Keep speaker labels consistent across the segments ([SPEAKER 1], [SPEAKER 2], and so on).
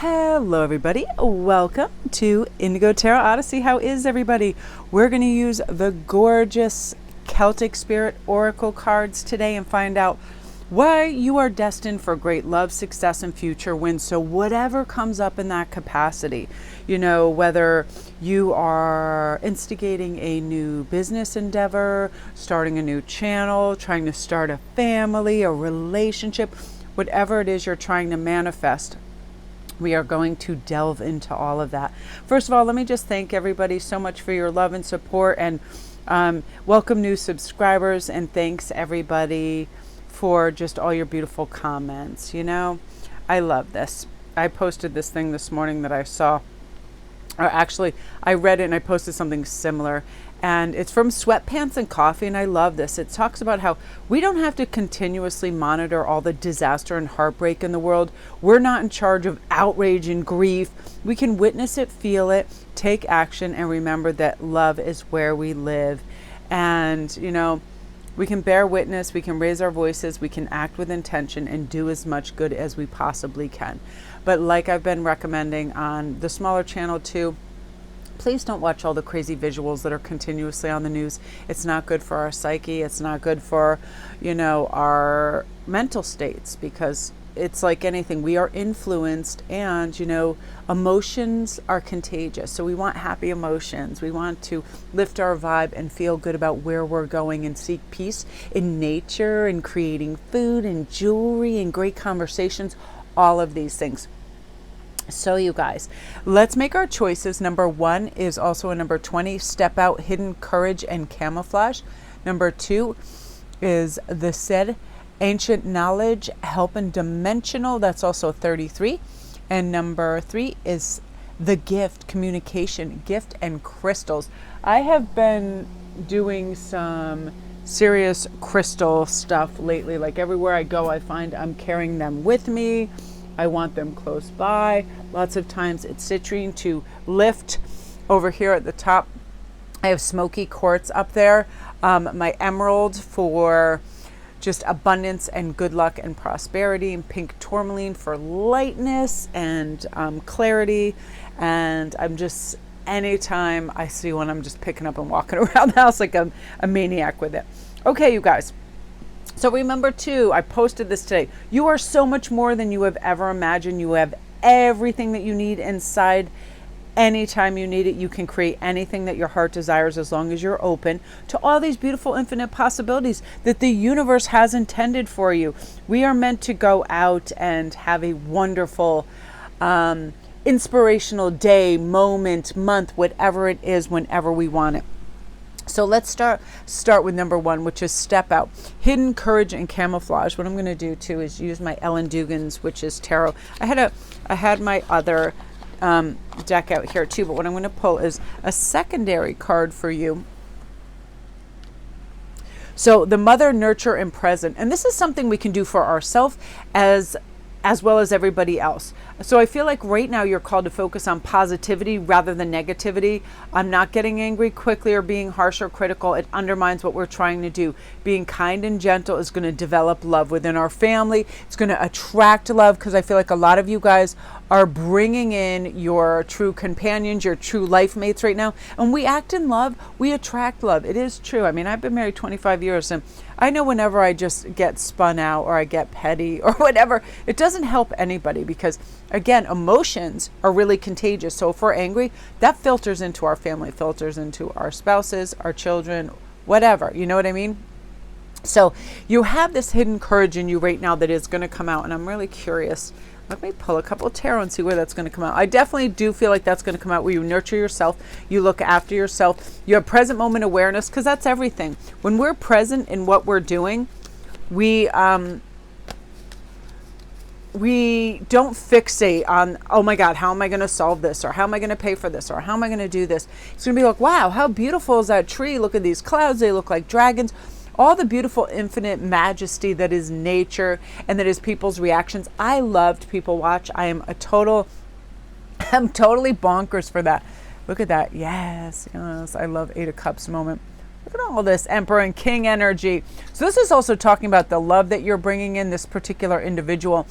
[SPEAKER 1] Hello everybody, welcome to Indigo Tarot Odyssey. How is everybody? We're going to use the gorgeous Celtic Spirit Oracle cards today and find out why you are destined for great love, success, and future wins. So whatever comes up in that capacity, whether you are instigating a new business endeavor, starting a new channel, trying to start a family, a relationship, whatever it is you're trying to manifest, we are going to delve into all of that. First of all, let me just thank everybody so much for your love and support, and welcome new subscribers, and thanks everybody for just all your beautiful comments. I love this. I posted this thing this morning that I saw, or actually I read it and I posted something similar, and it's from Sweatpants and Coffee, and I love this. It talks about how we don't have to continuously monitor all the disaster and heartbreak in the world. We're not in charge of outrage and grief. We can witness it, feel it, take action, and remember that love is where we live. And, we can bear witness, we can raise our voices, we can act with intention and do as much good as we possibly can. But like I've been recommending on the smaller channel too, please don't watch all the crazy visuals that are continuously on the news. It's not good for our psyche. It's not good for, our mental states, because it's like anything. We are influenced, and, emotions are contagious. So we want happy emotions. We want to lift our vibe and feel good about where we're going and seek peace in nature and creating food and jewelry and great conversations, all of these things. So you guys, let's make our choices. Number 1 is also a number 20, Step Out, Hidden Courage and Camouflage. Number 2 is the Said, Ancient Knowledge, Help and Dimensional. That's also 33. And number 3 is the Gift, Communication, Gift and Crystals. I have been doing some serious crystal stuff lately. Like everywhere I go, I find I'm carrying them with me. I want them close by. Lots of times it's citrine to lift. Over here at the top, I have smoky quartz up there. My emerald for just abundance and good luck and prosperity, and pink tourmaline for lightness and clarity. And I'm just, anytime I see one, I'm just picking up and walking around the house like a maniac with it. Okay, you guys. So remember too, I posted this today. You are so much more than you have ever imagined. You have everything that you need inside. Anytime you need it, you can create anything that your heart desires, as long as you're open to all these beautiful infinite possibilities that the universe has intended for you. We are meant to go out and have a wonderful, inspirational day, moment, month, whatever it is, whenever we want it. So let's start with number 1, which is Step Out, Hidden Courage and Camouflage. What I'm going to do too is use my Ellen Dugan's, which is tarot. I had my other deck out here too, but what I'm going to pull is a secondary card for you. So the Mother, Nurture, and Present, and this is something we can do for ourselves as well as everybody else. So I feel like right now you're called to focus on positivity rather than negativity. I'm not getting angry quickly or being harsh or critical. It undermines what we're trying to do. Being kind and gentle is going to develop love within our family. It's going to attract love, because I feel like a lot of you guys are bringing in your true companions, your true life mates right now. And we act in love, we attract love. It is true. I mean, I've been married 25 years, and I know whenever I just get spun out or I get petty or whatever, it doesn't help anybody, because again, emotions are really contagious. So if we're angry, that filters into our family, filters into our spouses, our children, whatever. You know what I mean? So you have this hidden courage in you right now that is going to come out, and I'm really curious. Let me pull a couple of tarot and see where that's going to come out. I definitely do feel like that's going to come out where you nurture yourself, you look after yourself, you have present moment awareness, because that's everything. When we're present in what we're doing, we don't fixate on, oh my God, how am I going to solve this? Or how am I going to pay for this? Or how am I going to do this? It's going to be like, wow, how beautiful is that tree? Look at these clouds. They look like dragons. All the beautiful infinite majesty that is nature and that is people's reactions. I loved people watch. I'm totally bonkers for that. Look at that. Yes. I love 8 of Cups moment. Look at all this Emperor and King energy. So this is also talking about the love that you're bringing in this particular individual.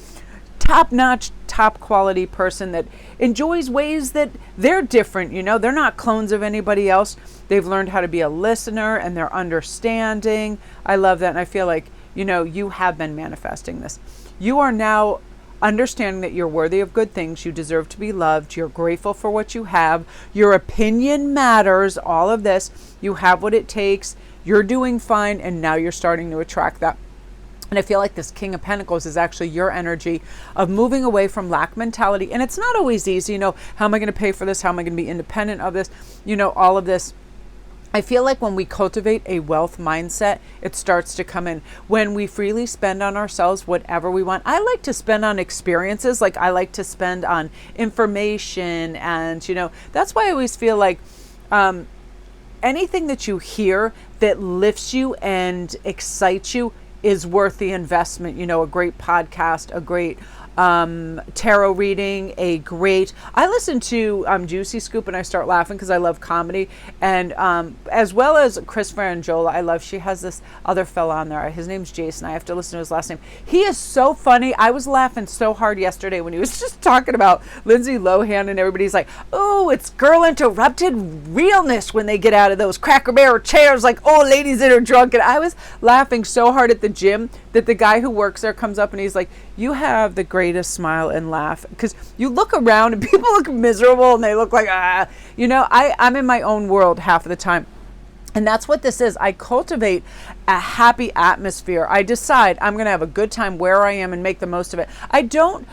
[SPEAKER 1] top-notch, top-quality person that enjoys ways that they're different. They're not clones of anybody else. They've learned how to be a listener, and they're understanding. I love that, and I feel like, you have been manifesting this. You are now understanding that you're worthy of good things. You deserve to be loved. You're grateful for what you have. Your opinion matters. All of this. You have what it takes. You're doing fine, and now you're starting to attract that. And I feel like this King of Pentacles is actually your energy of moving away from lack mentality. And it's not always easy. How am I going to pay for this? How am I going to be independent of this? All of this. I feel like when we cultivate a wealth mindset, it starts to come in. When we freely spend on ourselves whatever we want. I like to spend on experiences. Like I like to spend on information. And, that's why I always feel like anything that you hear that lifts you and excites you is worth the investment. A great podcast, a great tarot reading, I listen to Juicy Scoop and I start laughing because I love comedy, and as well as Chris Franjola. She has this other fella on there. His name's Jason. I have to listen to his last name. He is so funny. I was laughing so hard yesterday when he was just talking about Lindsay Lohan, and everybody's like, oh, it's girl interrupted realness when they get out of those Cracker Barrel chairs like old ladies that are drunk. And I was laughing so hard at the gym that the guy who works there comes up and he's like, you have the greatest smile and laugh, because you look around and people look miserable and they look like, I'm in my own world half of the time. And that's what this is. I cultivate a happy atmosphere. I decide I'm going to have a good time where I am and make the most of it. I don't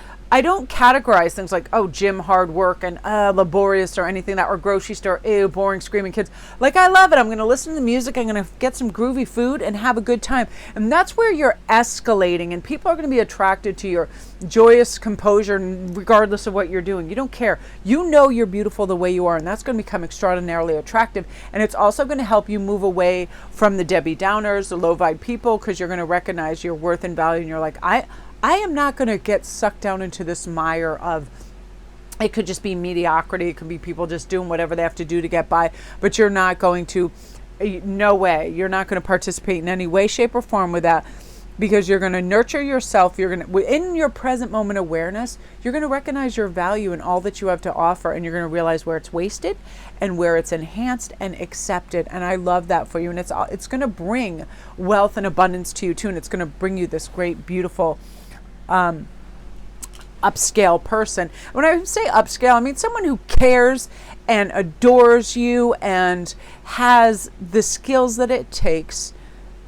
[SPEAKER 1] categorize things like, oh, gym, hard work, and laborious, or anything that, or grocery store, ew, boring, screaming kids. Like, I love it. I'm going to listen to the music. I'm going to get some groovy food and have a good time. And that's where you're escalating, and people are going to be attracted to your joyous composure regardless of what you're doing. You don't care. You're beautiful the way you are, and that's going to become extraordinarily attractive. And it's also going to help you move away from the Debbie Downers, the low vibe people, because you're going to recognize your worth and value, and you're like, I am not going to get sucked down into this mire of, it could just be mediocrity. It could be people just doing whatever they have to do to get by, but you're not going to, no way, you're not going to participate in any way, shape, or form with that, because you're going to nurture yourself. You're going to, in your present moment awareness, you're going to recognize your value and all that you have to offer, and you're going to realize where it's wasted and where it's enhanced and accepted. And I love that for you. And it's going to bring wealth and abundance to you too. And it's going to bring you this great, beautiful, upscale person. When I say upscale, I mean someone who cares and adores you and has the skills that it takes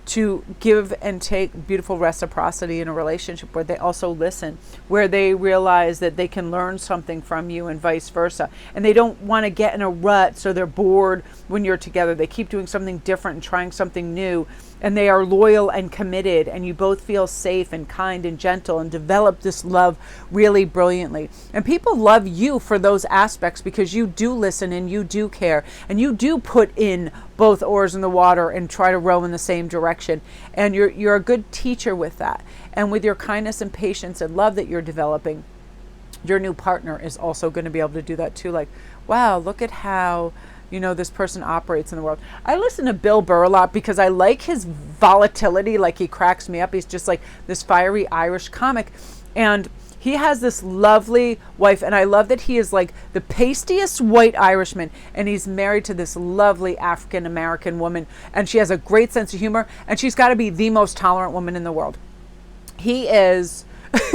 [SPEAKER 1] to give and take beautiful reciprocity in a relationship, where they also listen, where they realize that they can learn something from you and vice versa. And they don't want to get in a rut, so they're bored when you're together. They keep doing something different and trying something new. And they are loyal and committed, and you both feel safe and kind and gentle and develop this love really brilliantly. And people love you for those aspects, because you do listen and you do care and you do put in both oars in the water and try to row in the same direction. And you're a good teacher with that. And with your kindness and patience and love that you're developing, your new partner is also going to be able to do that too. Like, wow, look at how this person operates in the world. I listen to Bill Burr a lot because I like his volatility. Like, he cracks me up. He's just like this fiery Irish comic. And he has this lovely wife. And I love that he is like the pastiest white Irishman. And he's married to this lovely African American woman. And she has a great sense of humor. And she's got to be the most tolerant woman in the world. He is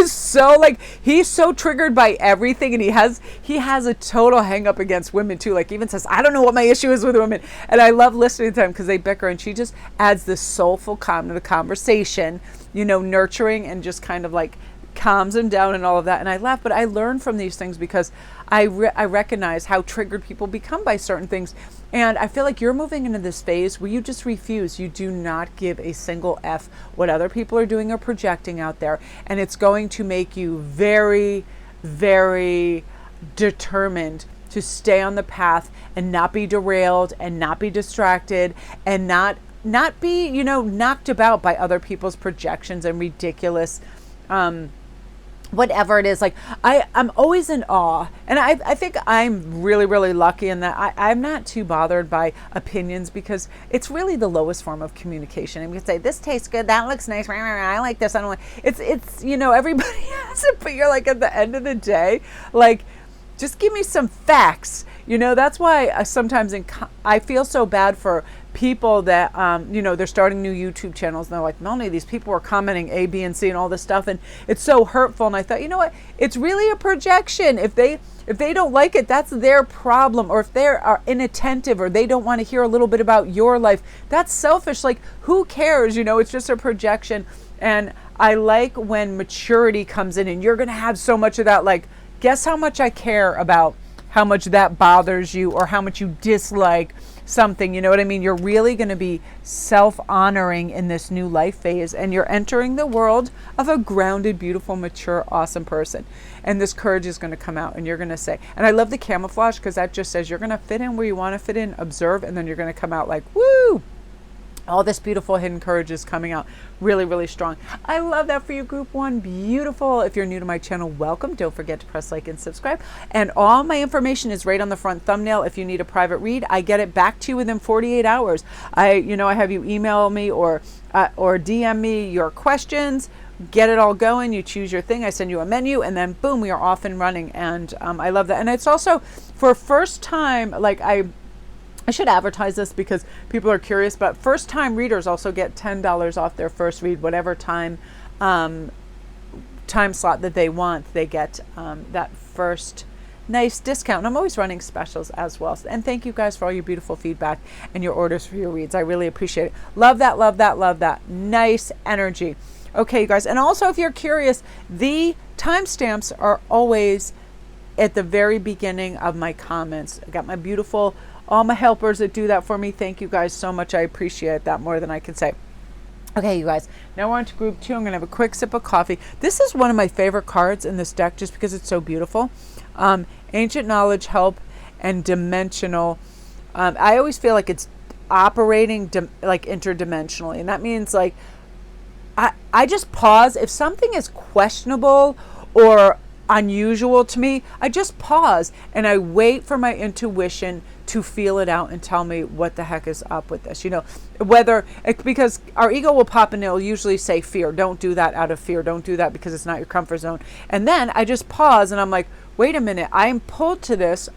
[SPEAKER 1] so, like, he's so triggered by everything, and he has a total hang up against women too. Like, even says, I don't know what my issue is with women. And I love listening to him because they bicker, and she just adds this soulful calm to the conversation, nurturing, and just kind of like calms him down and all of that. And I laugh, but I learn from these things because I recognize how triggered people become by certain things. And I feel like you're moving into this phase where you just refuse. You do not give a single F what other people are doing or projecting out there. And it's going to make you very, very determined to stay on the path and not be derailed and not be distracted and not be, knocked about by other people's projections and ridiculous whatever it is, like I'm always in awe, and I think I'm really, really lucky in that I'm not too bothered by opinions, because it's really the lowest form of communication. And you can say, this tastes good, that looks nice, I like this, I don't like it's you know, everybody has it, but you're like, at the end of the day, like, just give me some facts. You know, that's why sometimes I feel so bad for people that, you know, they're starting new YouTube channels and they're like, Melanie, these people are commenting A, B, and C and all this stuff, and it's so hurtful. And I thought, you know what? It's really a projection. If they don't like it, that's their problem. Or if they are inattentive, or they don't want to hear a little bit about your life, that's selfish. Like, who cares? You know, it's just a projection. And I like when maturity comes in, and you're going to have so much of that. Like, guess how much I care about how much that bothers you, or how much you dislike something. You know what I mean? You're really going to be self-honoring in this new life phase, and you're entering the world of a grounded, beautiful, mature, awesome person. And this courage is going to come out, and you're going to say, and I love the camouflage, because that just says you're going to fit in where you want to fit in, observe, and then you're going to come out like, woo! All this beautiful hidden courage is coming out really, really strong. I love that for you, group one. Beautiful. If you're new to my channel, welcome. Don't forget to press like and subscribe. And all my information is right on the front thumbnail. If you need a private read, I get it back to you within 48 hours. I have you email me or DM me your questions. Get it all going. You choose your thing. I send you a menu, and then boom, we are off and running. And I love that. And it's also for first time, like I should advertise this because people are curious, but first time readers also get $10 off their first read, whatever time slot that they want. They get that first nice discount. And I'm always running specials as well. And thank you guys for all your beautiful feedback and your orders for your reads. I really appreciate it. Love that, love that, love that. Nice energy. Okay, you guys. And also, if you're curious, the timestamps are always at the very beginning of my comments. I got my beautiful, all my helpers that do that for me. Thank you guys so much. I appreciate that more than I can say. Okay, you guys, now we're on to group two. I'm going to have a quick sip of coffee. This is one of my favorite cards in this deck just because it's so beautiful. Ancient Knowledge, Help, and Dimensional. I always feel like it's operating like interdimensionally. And that means like, I just pause. If something is questionable or unusual to me, I just pause and I wait for my intuition to feel it out and tell me what the heck is up with this. You know, whether because our ego will pop in, it'll usually say fear. Don't do that out of fear. Don't do that because it's not your comfort zone. And then I just pause and I'm like, wait a minute, I'm pulled to this,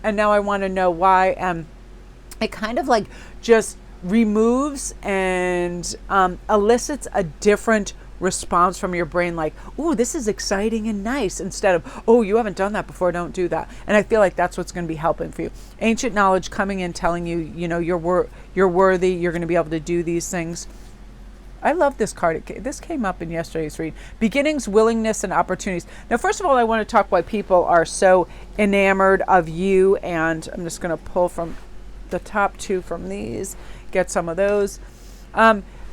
[SPEAKER 1] and now I want to know why. And it kind of like just removes and elicits a different response from your brain, like, ooh, this is exciting and nice, instead of, oh, you haven't done that before, don't do that. And I feel like that's what's going to be helping for you. Ancient Knowledge coming in, telling you, you know, you're worthy, you're going to be able to do these things. I love this card. This came up in yesterday's read. Beginnings, willingness, and opportunities. Now, first of all, I want to talk why people are so enamored of you, and I'm just going to pull from the top two from these, get some of those.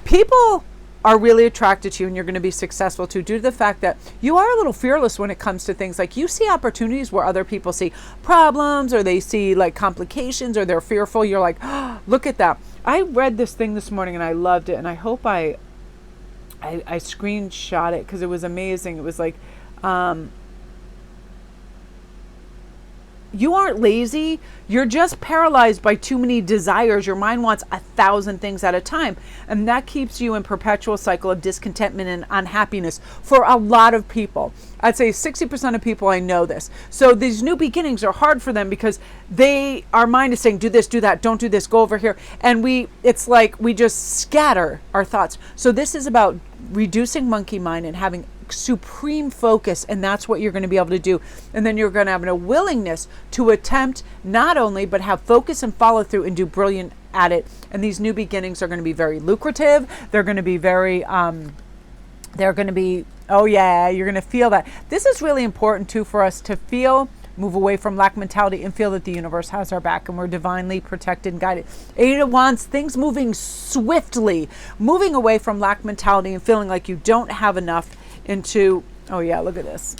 [SPEAKER 1] People are really attracted to you, and you're going to be successful too, due to the fact that you are a little fearless when it comes to things. Like, you see opportunities where other people see problems, or they see like complications, or they're fearful. You're like, oh, look at that. I read this thing this morning and I loved it, and I hope I screenshot it because it was amazing. It was like, you aren't lazy. You're just paralyzed by too many desires. Your mind wants 1,000 things at a time. And that keeps you in perpetual cycle of discontentment and unhappiness for a lot of people. I'd say 60% of people I know this. So these new beginnings are hard for them because our mind is saying, do this, do that, don't do this, go over here. And it's like we just scatter our thoughts. So this is about reducing monkey mind and having supreme focus, and that's what you're going to be able to do. And then you're going to have a willingness to attempt not only, but have focus and follow through and do brilliant at it. And these new beginnings are going to be very lucrative. They're going to be very, oh yeah, you're going to feel that. This is really important too for us to move away from lack mentality and feel that the universe has our back and we're divinely protected and guided. Eight of Wands, things moving swiftly, moving away from lack mentality and feeling like you don't have enough into, oh yeah, look at this.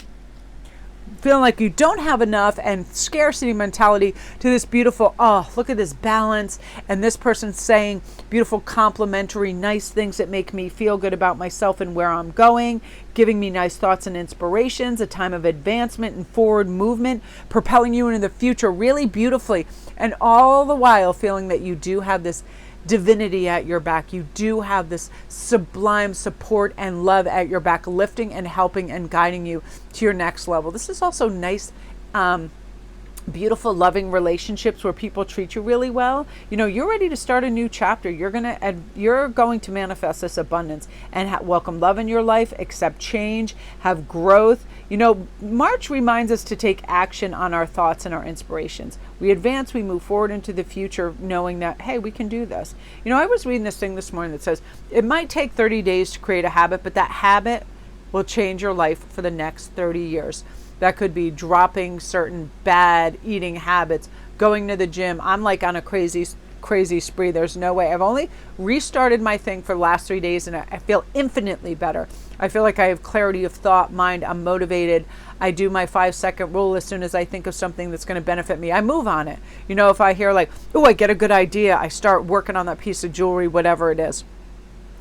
[SPEAKER 1] feeling like you don't have enough, and scarcity mentality, to this beautiful, oh, look at this balance, and this person saying beautiful complimentary nice things that make me feel good about myself and where I'm going, giving me nice thoughts and inspirations, a time of advancement and forward movement, propelling you into the future really beautifully, and all the while feeling that you do have this divinity at your back. You do have this sublime support and love at your back, lifting and helping and guiding you to your next level. This is also nice, beautiful, loving relationships where people treat you really well. You know, you're ready to start a new chapter. You're going to manifest this abundance and welcome love in your life, accept change, have growth. You know, March reminds us to take action on our thoughts and our inspirations. We advance, we move forward into the future knowing that, hey, we can do this. You know, I was reading this thing this morning that says it might take 30 days to create a habit, but that habit will change your life for the next 30 years. That could be dropping certain bad eating habits, going to the gym. I'm like on a crazy spree. There's no way. I've only restarted my thing for the last 3 days and I feel infinitely better. I feel like I have clarity of thought, mind. I'm motivated. I do my 5-second rule. As soon as I think of something that's going to benefit me, I move on it. You know, if I hear like, oh, I get a good idea, I start working on that piece of jewelry, whatever it is.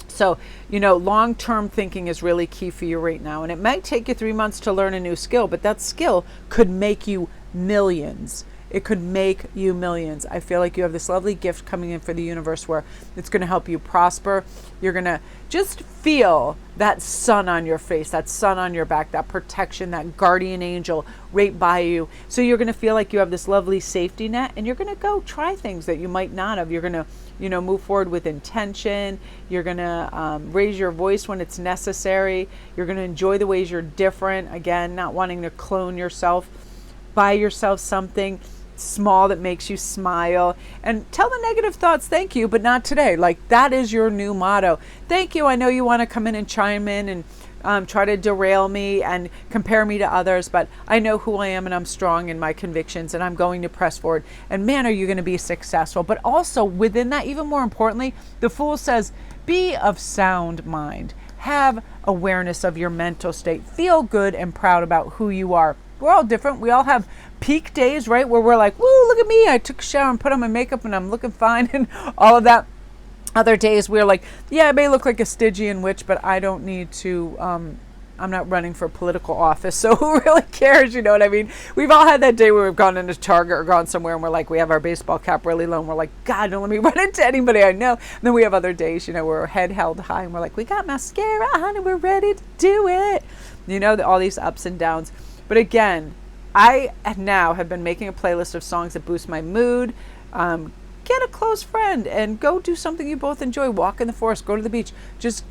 [SPEAKER 1] So, you know, long-term thinking is really key for you right now. And it might take you 3 months to learn a new skill, but that skill could make you millions. It could make you millions. I feel like you have this lovely gift coming in for the universe where it's going to help you prosper. You're going to just feel that sun on your face, that sun on your back, that protection, that guardian angel right by you. So you're going to feel like you have this lovely safety net, and you're going to go try things that you might not have. You're going to, you know, move forward with intention. You're going to raise your voice when it's necessary. You're going to enjoy the ways you're different. Again, not wanting to clone yourself. Buy yourself something small that makes you smile, and tell the negative thoughts thank you, but not today. Like, that is your new motto. Thank you. I know you want to come in and chime in and try to derail me and compare me to others, but I know who I am and I'm strong in my convictions and I'm going to press forward. And man, are you going to be successful. But also within that, even more importantly, the Fool says, be of sound mind. Have awareness of your mental state. Feel good and proud about who you are. We're all different. We all have peak days, right? Where we're like, woo, look at me. I took a shower and put on my makeup and I'm looking fine and all of that. Other days we're like, yeah, I may look like a Stygian witch, but I don't need to, I'm not running for political office. So who really cares? You know what I mean? We've all had that day where we've gone into Target or gone somewhere and we're like, we have our baseball cap really low and we're like, God, don't let me run into anybody I know. And then we have other days, you know, where our head held high and we're like, we got mascara on and we're ready to do it. You know, all these ups and downs. But again, I now have been making a playlist of songs that boost my mood. Get a close friend and go do something you both enjoy. Walk in the forest, go to the beach, just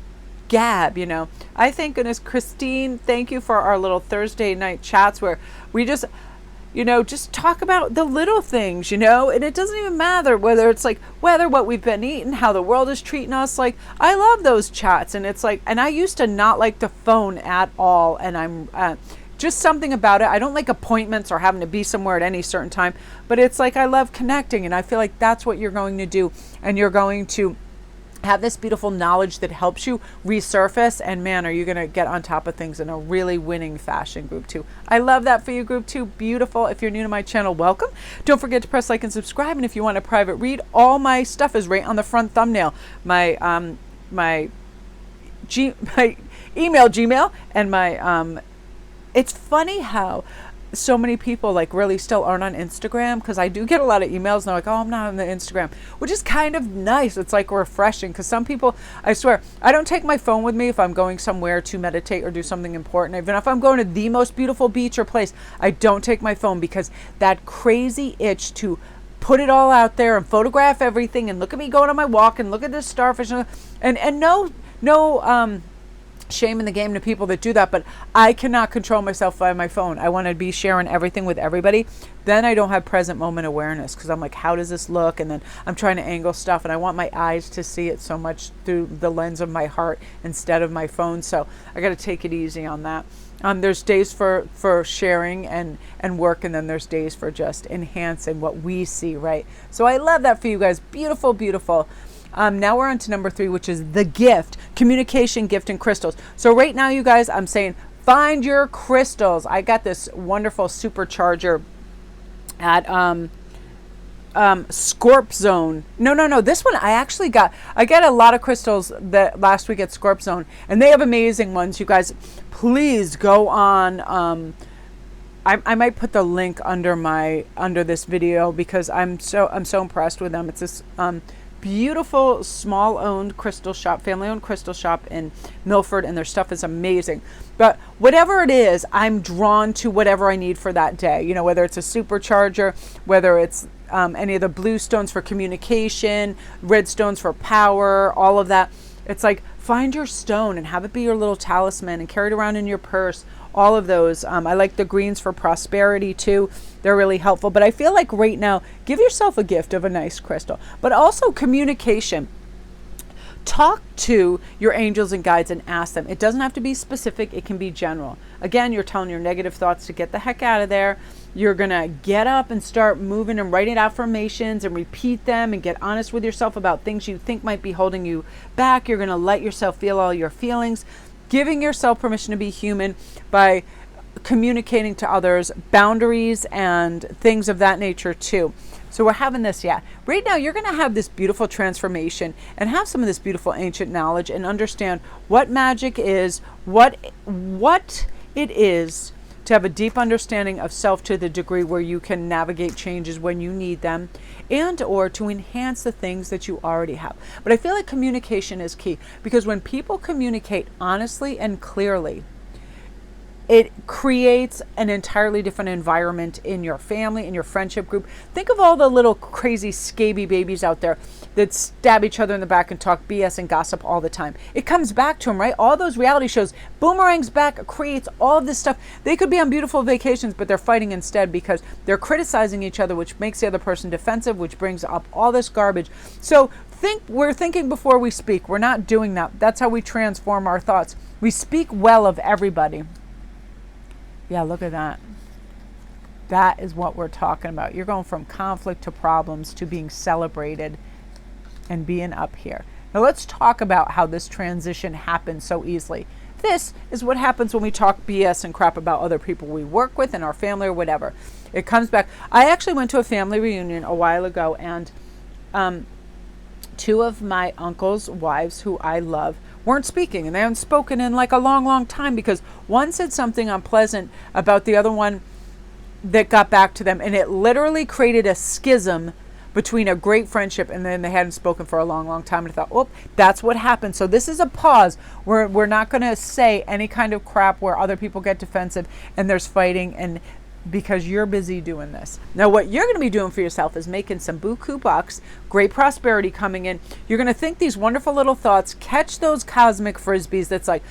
[SPEAKER 1] gab, you know. I thank goodness, Christine, thank you for our little Thursday night chats where we just, you know, just talk about the little things, you know, and it doesn't even matter whether it's like weather, what we've been eating, how the world is treating us. Like, I love those chats. And it's like, and I used to not like the phone at all. And I'm, just something about it. I don't like appointments or having to be somewhere at any certain time, but it's like I love connecting, and I feel like that's what you're going to do, and you're going to have this beautiful knowledge that helps you resurface, and man, are you going to get on top of things in a really winning fashion, Group 2. I love that for you, Group 2. Beautiful. If you're new to my channel, welcome. Don't forget to press like and subscribe, and if you want a private read, all my stuff is right on the front thumbnail. My email, Gmail, and my it's funny how so many people like really still aren't on Instagram, because I do get a lot of emails and they're like, oh, I'm not on the Instagram, which is kind of nice. It's like refreshing, because some people, I swear, I don't take my phone with me if I'm going somewhere to meditate or do something important. Even if I'm going to the most beautiful beach or place, I don't take my phone, because that crazy itch to put it all out there and photograph everything and look at me going on my walk and look at this starfish and no shame in the game to people that do that, but I cannot control myself by my phone. I want to be sharing everything with everybody. Then I don't have present moment awareness, because I'm like, how does this look? And then I'm trying to angle stuff, and I want my eyes to see it so much through the lens of my heart instead of my phone. So I got to take it easy on that. There's days for sharing and work, and then there's days for just enhancing what we see, right? So I love that for you guys. Beautiful, beautiful. Now we're on to number 3, which is the gift, communication, gift, and crystals. So right now, you guys, I'm saying Find your crystals. I got this wonderful supercharger at Scorp Zone. No. This one I got a lot of crystals that last week at Scorp Zone, and they have amazing ones. You guys, please go on. I might put the link under this video because I'm so impressed with them. It's this beautiful small owned crystal shop, family owned crystal shop in Milford, and their stuff is amazing. But whatever it is, I'm drawn to whatever I need for that day. You know, whether it's a supercharger, whether it's any of the blue stones for communication, red stones for power, all of that. It's like, find your stone and have it be your little talisman and carry it around in your purse. All of those. I like the greens for prosperity too. They're really helpful. But I feel like right now, give yourself a gift of a nice crystal. But also communication. Talk to your angels and guides and ask them. It doesn't have to be specific. It can be general. Again, you're telling your negative thoughts to get the heck out of there. You're going to get up and start moving and writing affirmations and repeat them and get honest with yourself about things you think might be holding you back. You're going to let yourself feel all your feelings. Giving yourself permission to be human by communicating to others, boundaries and things of that nature too. So we're having this, right now you're going to have this beautiful transformation and have some of this beautiful ancient knowledge and understand what magic is, what it is to have a deep understanding of self to the degree where you can navigate changes when you need them, and or to enhance the things that you already have. But I feel like communication is key, because when people communicate honestly and clearly, it creates an entirely different environment in your family, in your friendship group. Think of all the little crazy scaby babies out there that stab each other in the back and talk BS and gossip all the time. It comes back to them, right? All those reality shows, boomerangs back, creates all of this stuff. They could be on beautiful vacations, but they're fighting instead because they're criticizing each other, which makes the other person defensive, which brings up all this garbage. So we're thinking before we speak. We're not doing that. That's how we transform our thoughts. We speak well of everybody. Yeah, look at that. That is what we're talking about. You're going from conflict to problems to being celebrated and being up here. Now let's talk about how this transition happens so easily. This is what happens when we talk BS and crap about other people we work with in our family or whatever. It comes back. I actually went to a family reunion a while ago, and two of my uncle's wives, who I love, weren't speaking, and they haven't spoken in like a long time because one said something unpleasant about the other one that got back to them, and it literally created a schism between a great friendship, and then they hadn't spoken for a long time, and I thought, oh, that's what happened. So this is a pause. We're not going to say any kind of crap where other people get defensive and there's fighting, and because you're busy doing this. Now what you're going to be doing for yourself is making some buku bucks, great prosperity coming in. You're going to think these wonderful little thoughts, catch those cosmic frisbees that's like,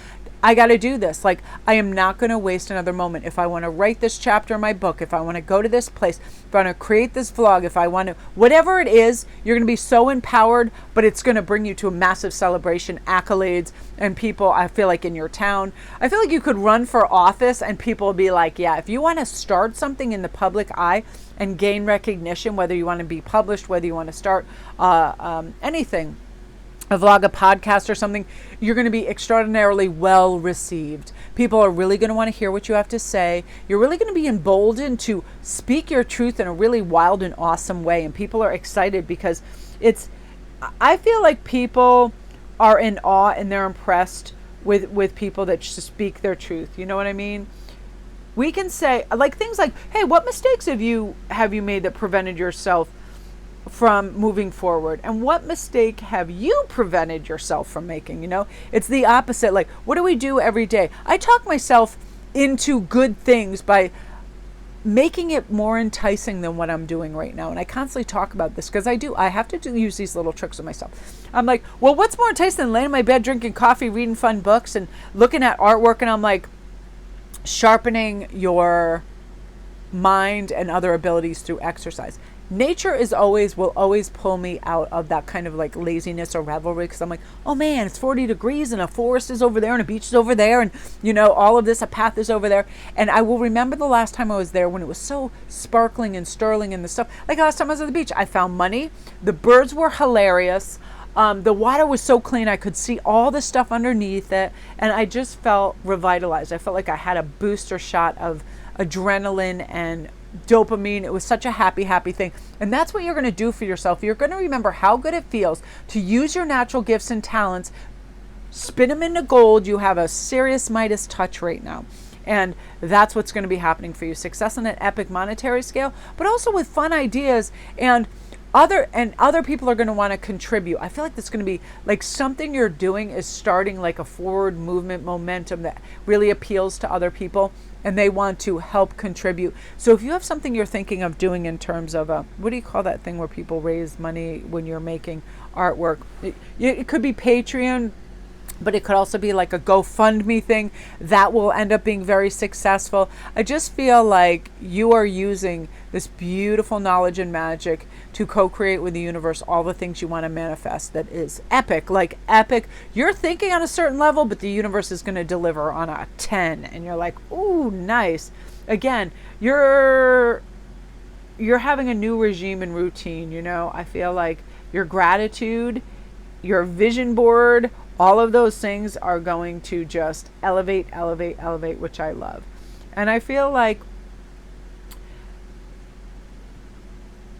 [SPEAKER 1] I got to do this. Like, I am not going to waste another moment. If I want to write this chapter in my book, if I want to go to this place, if I want to create this vlog, if I want to, whatever it is, you're going to be so empowered, but it's going to bring you to a massive celebration, accolades, and people, I feel like in your town. I feel like you could run for office and people will be like, yeah, if you want to start something in the public eye and gain recognition, whether you want to be published, whether you want to start anything, a vlog, a podcast or something, you're going to be extraordinarily well received. People are really going to want to hear what you have to say. You're really going to be emboldened to speak your truth in a really wild and awesome way. And people are excited because I feel like people are in awe and they're impressed with people that just speak their truth. You know what I mean? We can say like things like, hey, what mistakes have you made that prevented yourself from moving forward, and what mistake have you prevented yourself from making? You know, it's the opposite. Like, what do we do every day? I talk myself into good things by making it more enticing than what I'm doing right now. And I constantly talk about this because I have to use these little tricks with myself. I'm like, well, what's more enticing than laying in my bed, drinking coffee, reading fun books, and looking at artwork? And I'm like, sharpening your mind and other abilities through exercise. Nature will always pull me out of that kind of like laziness or revelry, because I'm like, oh man, it's 40 degrees and a forest is over there and a beach is over there, and you know, all of this, a path is over there. And I will remember the last time I was there when it was so sparkling and sterling and the stuff. Like last time I was at the beach, I found money. The birds were hilarious. The water was so clean, I could see all the stuff underneath it, and I just felt revitalized. I felt like I had a booster shot of adrenaline and dopamine. It was such a happy, happy thing. And that's what you're going to do for yourself. You're going to remember how good it feels to use your natural gifts and talents, spin them into gold. You have a serious Midas touch right now. And that's what's going to be happening for you. Success on an epic monetary scale, but also with fun ideas, and other people are going to want to contribute. I feel like that's going to be like something you're doing is starting like a forward movement momentum that really appeals to other people, and they want to help contribute. So if you have something you're thinking of doing in terms of what do you call that thing where people raise money when you're making artwork? It could be Patreon, but it could also be like a GoFundMe thing that will end up being very successful. I just feel like you are using this beautiful knowledge and magic to co-create with the universe all the things you want to manifest that is epic, like epic. You're thinking on a certain level, but the universe is going to deliver on a 10, and you're like, ooh, nice. Again, you're having a new regime and routine, you know. I feel like your gratitude, your vision board, all of those things are going to just elevate, elevate, elevate, which I love. And I feel like,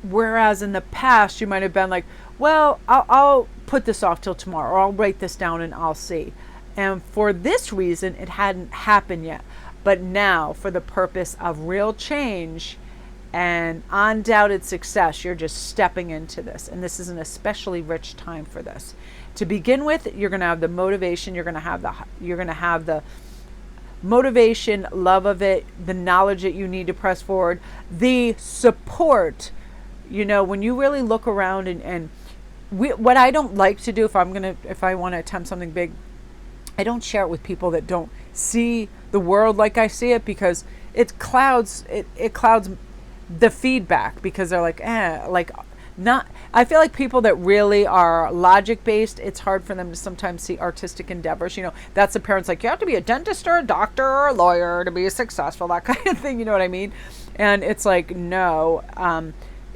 [SPEAKER 1] whereas in the past you might have been like, well, I'll put this off till tomorrow, or I'll write this down and I'll see. And for this reason, it hadn't happened yet. But now, for the purpose of real change and undoubted success, you're just stepping into this. And this is an especially rich time for this. To begin with, you're going to have the motivation, you're going to have the motivation, love of it, the knowledge that you need to press forward, the support. You know, when you really look around and what I don't like to do if I want to attempt something big, I don't share it with people that don't see the world like I see it, because it clouds the feedback, because they're like, not. I feel like people that really are logic based, it's hard for them to sometimes see artistic endeavors. You know, that's the parents like, you have to be a dentist or a doctor or a lawyer to be successful, that kind of thing. You know what I mean? And it's like, no.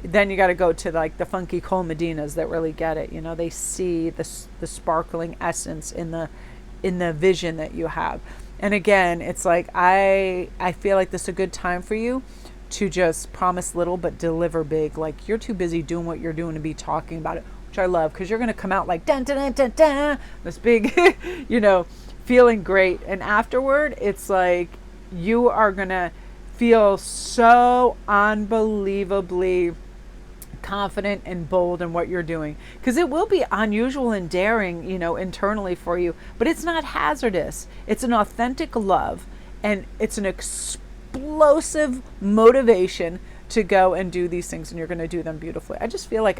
[SPEAKER 1] Then you got to go to like the funky Cole Medinas that really get it. You know, they see the sparkling essence in the vision that you have. And again, it's like, I feel like this is a good time for you to just promise little but deliver big. Like, you're too busy doing what you're doing to be talking about it, which I love, because you're going to come out like dun, dun, dun, dun, dun, this big, you know, feeling great. And afterward, it's like you are going to feel so unbelievably confident and bold in what you're doing, because it will be unusual and daring, you know, internally for you, but it's not hazardous. It's an authentic love, and it's an explosive motivation to go and do these things, and you're going to do them beautifully. I just feel like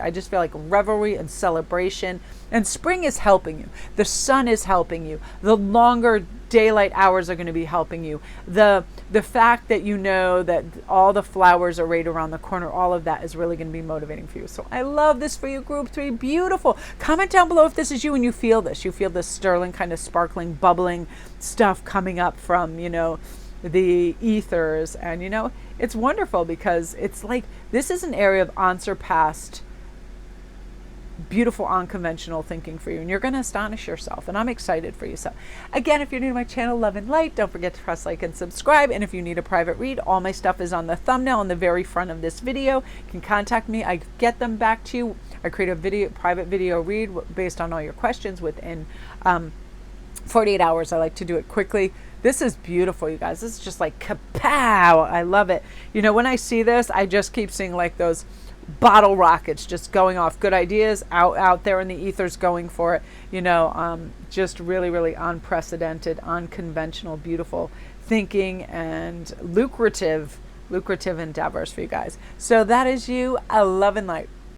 [SPEAKER 1] revelry and celebration, and spring is helping you. The sun is helping you. The longer daylight hours are going to be helping you. The fact that you know that all the flowers are right around the corner, all of that is really going to be motivating for you. So I love this for you, group 3. Beautiful. Comment down below if this is you and you feel this. You feel this sterling, kind of sparkling, bubbling stuff coming up from, you know, the ethers. And, you know, it's wonderful, because it's like, this is an area of unsurpassed, beautiful, unconventional thinking for you, and you're going to astonish yourself, and I'm excited for you. So again, if you're new to my channel, love and light, don't forget to press like and subscribe. And if you need a private read, all my stuff is on the thumbnail on the very front of this video. You can contact me. I get them back to you. I create a private video read based on all your questions within 48 hours. I like to do it quickly. This is beautiful, you guys. This is just like kapow. I love it. You know, when I see this, I just keep seeing like those bottle rockets just going off. Good ideas out there in the ethers, going for it. You know, just really, really unprecedented, unconventional, beautiful thinking, and lucrative endeavors for you guys. So that is you. I love and light.